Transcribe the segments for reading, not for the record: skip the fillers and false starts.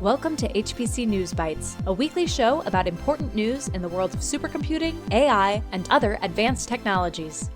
Welcome to HPC News Bytes, a weekly show about important news in the world of supercomputing, AI, and other advanced technologies.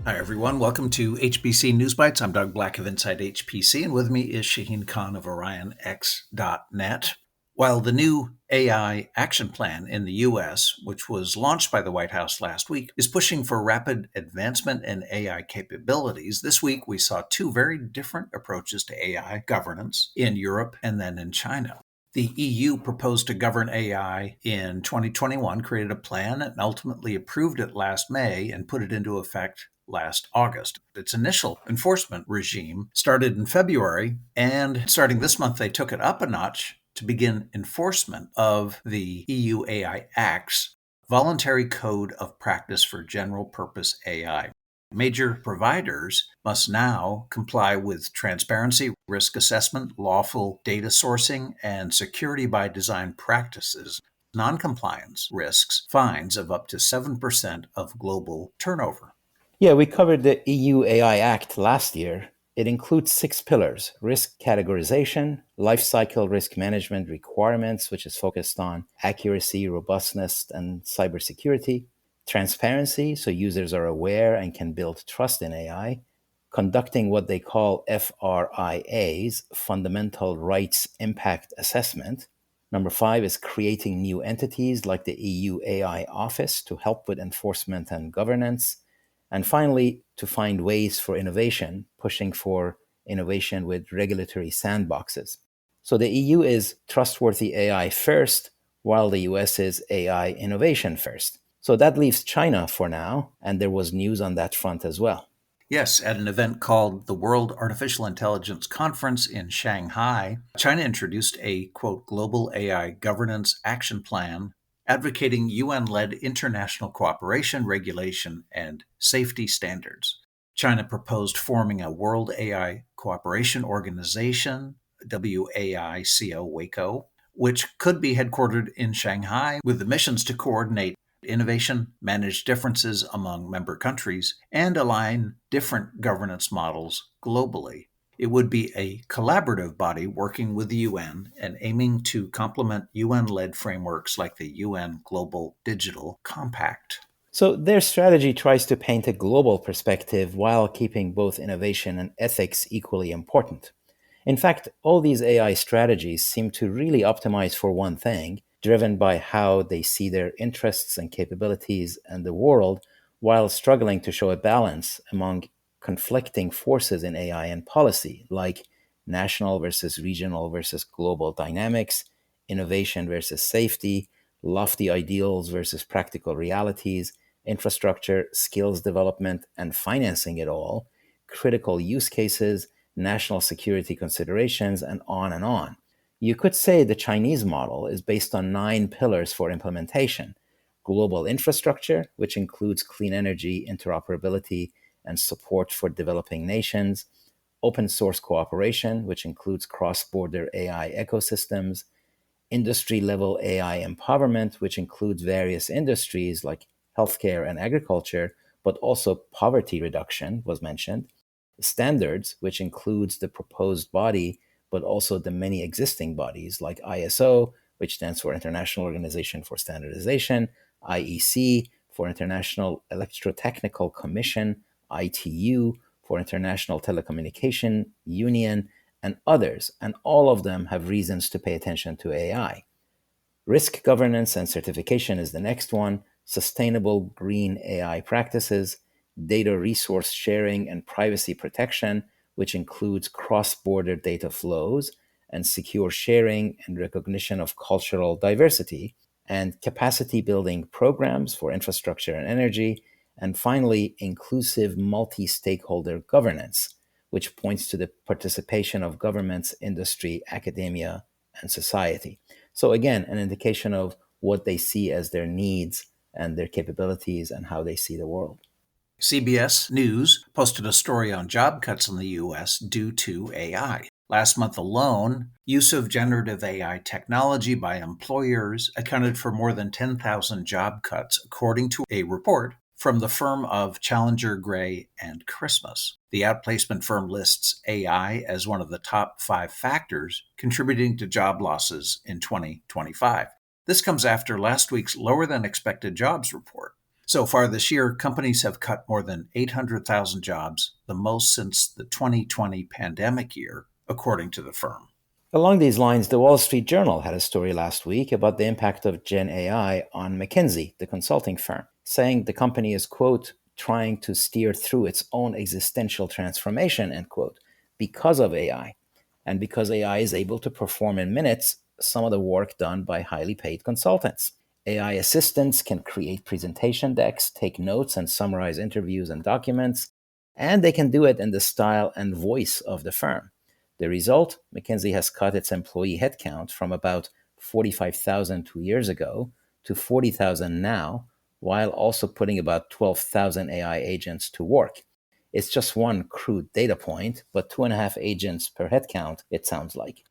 Hi, everyone. Welcome to HPC News Bytes. I'm Doug Black of Inside HPC, and with me is Shaheen Khan of OrionX.net. While the new AI action plan in the U.S., which was launched by the White House last week, is pushing for rapid advancement in AI capabilities, this week we saw two very different approaches to AI governance in Europe and then in China. The EU proposed to govern AI in 2021, created a plan, and ultimately approved it last May and put it into effect last August. Its initial enforcement regime started in February, and starting this month, they took it up a notch to begin enforcement of the EU AI Act's Voluntary Code of Practice for General Purpose AI. Major providers must now comply with transparency, risk assessment, lawful data sourcing, and security by design practices. Noncompliance risks fines of up to 7% of global turnover. Yeah, we covered the EU AI Act last year. It includes 6 pillars: risk categorization, life cycle risk management requirements, which is focused on accuracy, robustness, and cybersecurity; transparency, so users are aware and can build trust in AI; conducting what they call FRIAs, Fundamental Rights Impact Assessment. Number 5 is creating new entities like the EU AI Office to help with enforcement and governance. And finally, to find ways for innovation, pushing for innovation with regulatory sandboxes. So the EU is trustworthy AI first, while the US is AI innovation first. So that leaves China for now, and there was news on that front as well. Yes, at an event called the World Artificial Intelligence Conference in Shanghai, China introduced a, quote, global AI governance action plan advocating UN-led international cooperation, regulation, and safety standards. China proposed forming a World AI Cooperation Organization, WAICO, which could be headquartered in Shanghai with the missions to coordinate innovation, manage differences among member countries, and align different governance models globally. It would be a collaborative body working with the UN and aiming to complement UN-led frameworks like the UN Global Digital Compact. So their strategy tries to paint a global perspective while keeping both innovation and ethics equally important. In fact, all these AI strategies seem to really optimize for one thing, driven by how they see their interests and capabilities and the world, while struggling to show a balance among conflicting forces in AI and policy, like national versus regional versus global dynamics, innovation versus safety, lofty ideals versus practical realities, infrastructure, skills development, and financing it all, critical use cases, national security considerations, and on and on. You could say the Chinese model is based on 9 pillars for implementation: global infrastructure, which includes clean energy, interoperability, and support for developing nations; open source cooperation, which includes cross-border AI ecosystems; industry-level AI empowerment, which includes various industries like healthcare and agriculture, but also poverty reduction was mentioned; standards, which includes the proposed body, but also the many existing bodies like ISO, which stands for International Organization for Standardization, IEC for International Electrotechnical Commission, ITU for International Telecommunication Union, and others, and all of them have reasons to pay attention to AI. Risk governance and certification is the next one: sustainable green AI practices; data resource sharing and privacy protection, which includes cross-border data flows and secure sharing and recognition of cultural diversity; and capacity building programs for infrastructure and energy; and finally, inclusive multi-stakeholder governance, which points to the participation of governments, industry, academia, and society. So again, an indication of what they see as their needs and their capabilities and how they see the world. CBS News posted a story on job cuts in the U.S. due to AI. Last month alone, use of generative AI technology by employers accounted for more than 10,000 job cuts, according to a report from the firm of Challenger, Gray, and Christmas. The outplacement firm lists AI as one of the top 5 factors contributing to job losses in 2025. This comes after last week's lower-than-expected jobs report. So far this year, companies have cut more than 800,000 jobs, the most since the 2020 pandemic year, according to the firm. Along these lines, the Wall Street Journal had a story last week about the impact of Gen AI on McKinsey, the consulting firm, saying the company is, quote, trying to steer through its own existential transformation, end quote, because of AI. And because AI is able to perform in minutes some of the work done by highly paid consultants. AI assistants can create presentation decks, take notes, and summarize interviews and documents, and they can do it in the style and voice of the firm. The result, McKinsey has cut its employee headcount from about 45,000 2 years ago to 40,000 now, while also putting about 12,000 AI agents to work. It's just one crude data point, but 2.5 agents per headcount, it sounds like.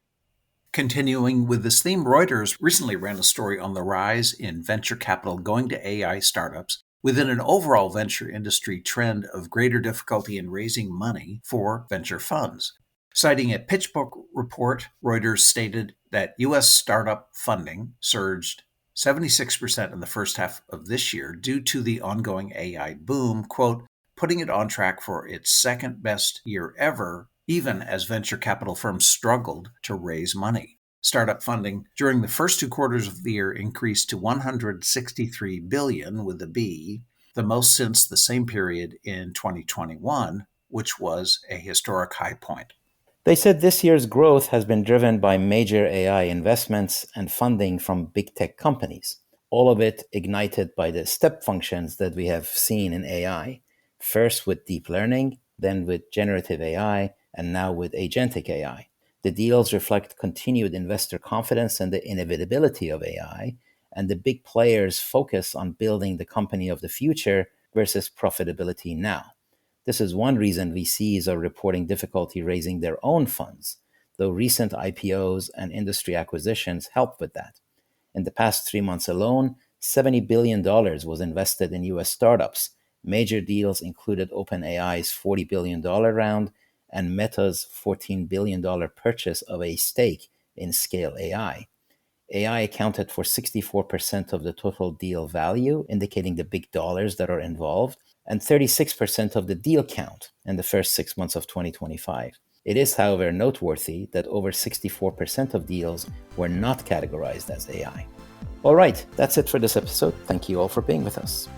Continuing with this theme, Reuters recently ran a story on the rise in venture capital going to AI startups within an overall venture industry trend of greater difficulty in raising money for venture funds. Citing a PitchBook report, Reuters stated that U.S. startup funding surged 76% in the first half of this year due to the ongoing AI boom, quote, putting it on track for its second best year ever, even as venture capital firms struggled to raise money. Startup funding during the first 2 quarters of the year increased to $163 billion with a B, the most since the same period in 2021, which was a historic high point. They said this year's growth has been driven by major AI investments and funding from big tech companies, all of it ignited by the step functions that we have seen in AI, first with deep learning, then with generative AI, and now with agentic AI. The deals reflect continued investor confidence in the inevitability of AI and the big players' focus on building the company of the future versus profitability now. This is one reason VCs are reporting difficulty raising their own funds, though recent IPOs and industry acquisitions help with that. In the past 3 months alone, $70 billion was invested in U.S. startups. Major deals included OpenAI's $40 billion round and Meta's $14 billion purchase of a stake in Scale AI. AI accounted for 64% of the total deal value, indicating the big dollars that are involved, and 36% of the deal count in the first 6 months of 2025. It is, however, noteworthy that over 64% of deals were not categorized as AI. All right, that's it for this episode. Thank you all for being with us.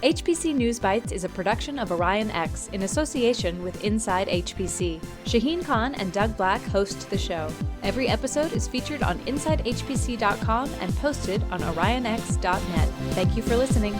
HPC News Bytes is a production of Orion X in association with Inside HPC. Shaheen Khan and Doug Black host the show. Every episode is featured on InsideHPC.com and posted on OrionX.net. Thank you for listening.